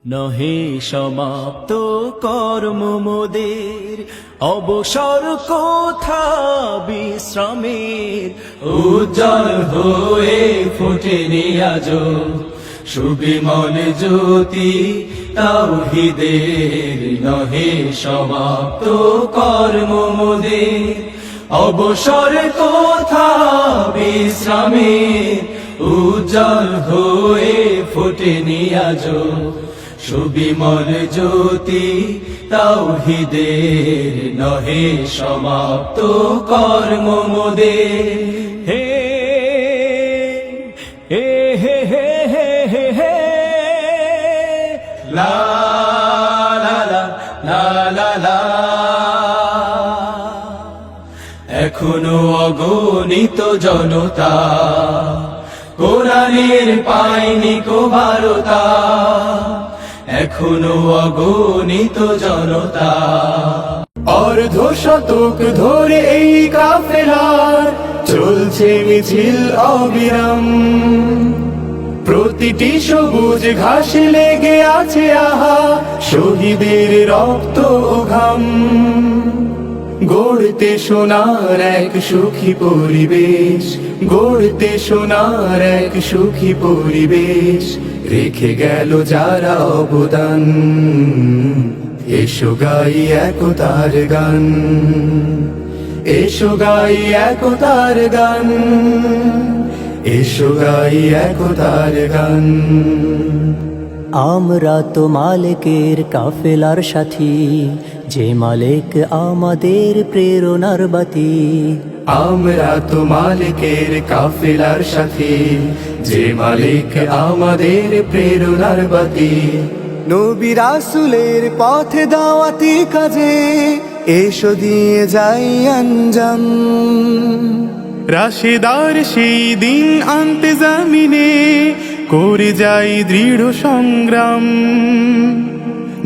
নহে সমাপ্ত কর্ম মোদের, অবসর কোথা বিশ্রামের। উজ্জ্বল হয়ে ফোটেনি আজো সুবিমল জ্যোতি তাওহীদের। নহে সমাপ্ত কর্ম মোদের, অবসর কোথা বিশ্রামের। উজ্জ্বল হয়ে ফোটেনি আজো সুবিমল জ্যোতি তাওহীদের। নহে সমাপ্ত কর্ম মোদের। হে হে হে হে হে হে হে লা লা লা লা লা লা। এখনো অগণিত জনতা কোরআনের পায়নি কো বারতা। এখনো অগণিত জনতা, অর্ধ শতক ধরে এই কাফেলার চলছে মিছিল অবিরাম। প্রতিটি সবুজ ঘাসে লেগে আছে আহা শহীদের রক্ত ও ঘাম। গড়তে সোনার এক সুখী পরিবেশ, গড়তে সোনার এক সুখী পরিবেশ, রেখে গেল যারা অবদান। এসো গাই একতার গান, এসো গাই একতার গান, এসো গাই একতার গান। আমরা তো মালিকের কাফেলার সাথী, যে মালিক আমাদের প্রেরণার বাতি। আমরা তো মালিকের কাফেলার সাথী, যে মালিক আমাদের প্রেরণার বাতি। নবী রাসূলের পথে দাওয়াতি কাজে এসো দিয়ে যাই আঞ্জাম। রাশেদার সেই দিন আনতে জামিনে করে যাই দৃঢ় সংগ্রাম।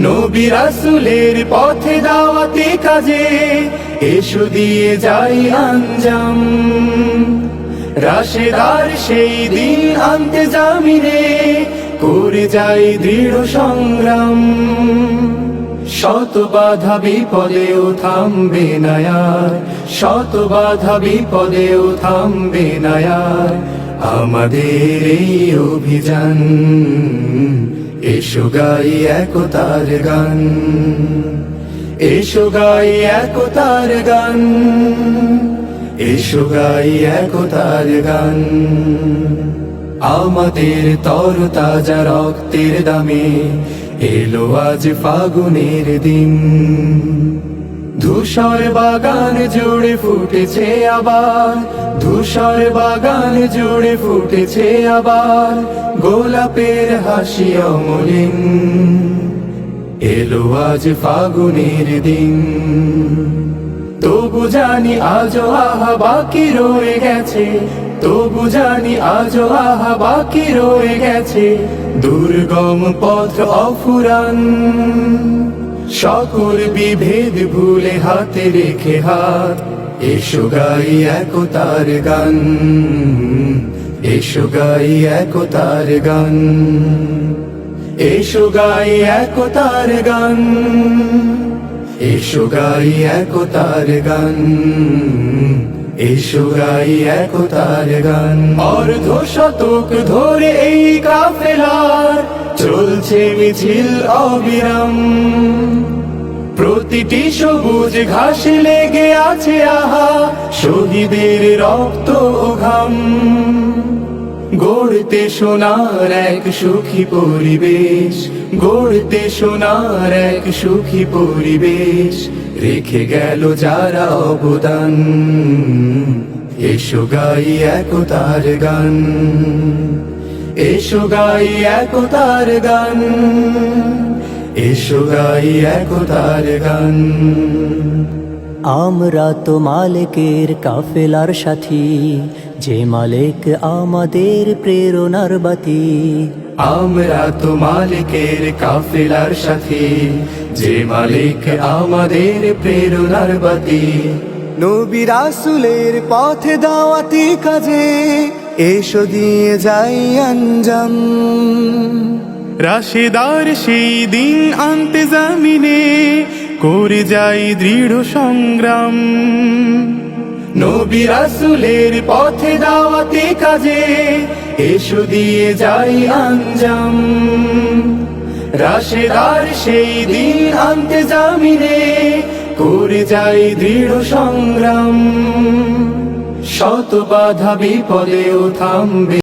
নবী রাসূলের পথে দাওয়াতি কাজে এসো দিয়ে যাই আঞ্জাম। রাশেদার সেই দিন আনতে জামিনে করে যাই দৃঢ় সংগ্রাম। শত বাধা বিপদেও থামবে না আর, শত বাধা বিপদেও থামবে না আর আমাদের এই অভিযান। এসো গাই একতার গান, এসো গাই একতার গান, এসো গাই একতার গান। আমাদের তরতাজা রক্তের দামে এলো আজ ফাগুনের দিন। ধূসর বাগান জুড়ে ফুটেছে আবার, ধূসর বাগান জুড়ে ফুটেছে আবার গোলাপের হাসি অমলিন। এলো আজ ফাগুনের দিন, তবু জানি আজও আহা বাকি রয়ে গেছে, তবু জানি আজও আহা বাকি রয়ে গেছে দুর্গম পথ অফুরান। সকল বিভেদ ভুলে হাতে রেখে হাত, এসো গাই একতার গান, এসো গাই একতার গান, এসো গাই একতার গান, এসো গাই একতার গান, এসো গাই একতার গান। অর্ধ শতক ধরে এই কাফেলার চলছে মিছিল অবিরাম। প্রতিটি সবুজ ঘাসে লেগে আছে আহা শহীদের রক্ত ও ঘাম। গড়তে সোনার এক সুখী পরিবেশ, গড়তে সোনার এক সুখী পরিবেশ, রেখে গেল যারা অবদান। এসো গাই একতার গান, এসো গাই একতার গান, এসো গাই একতার গান। আমরা তো মালিকের কাফেলার সাথী, যে মালিক আমাদের প্রেরণার বাতি। আমরা তো মালিকের কাফেলার সাথী, যে মালিক আমাদের প্রেরণার বাতি। নবী রাসূলের পথে দাওয়াতি কাজে এসো দিয়ে যাই আঞ্জাম। রাশেদার সেই দিন আনতে জামিনে করে যাই দৃঢ় সংগ্রাম। নবী রাসূলের পথে দাওয়াতি কাজে এসো দিয়ে যাই আঞ্জাম। রাশেদার সেই দিন আনতে জামিনে করে যাই দৃঢ় সংগ্রাম। শত বাধা বিপদেও থামবে